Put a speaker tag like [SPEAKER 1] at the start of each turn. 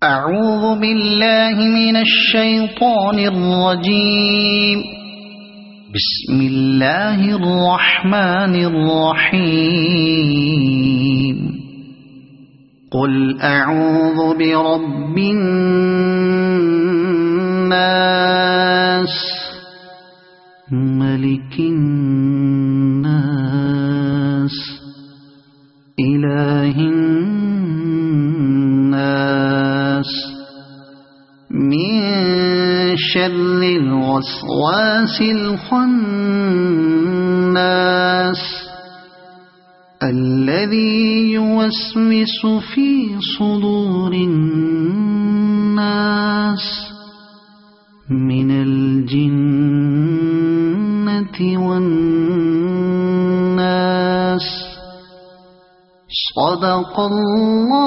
[SPEAKER 1] أعوذ بالله من الشيطان الرجيم. بسم الله الرحمن الرحيم. قل أعوذ برب الناس ملك الناس إله الناس من شر الوسواس الخناس الذي يوسوس في صدور الناس من الجنة والناس. صدق الله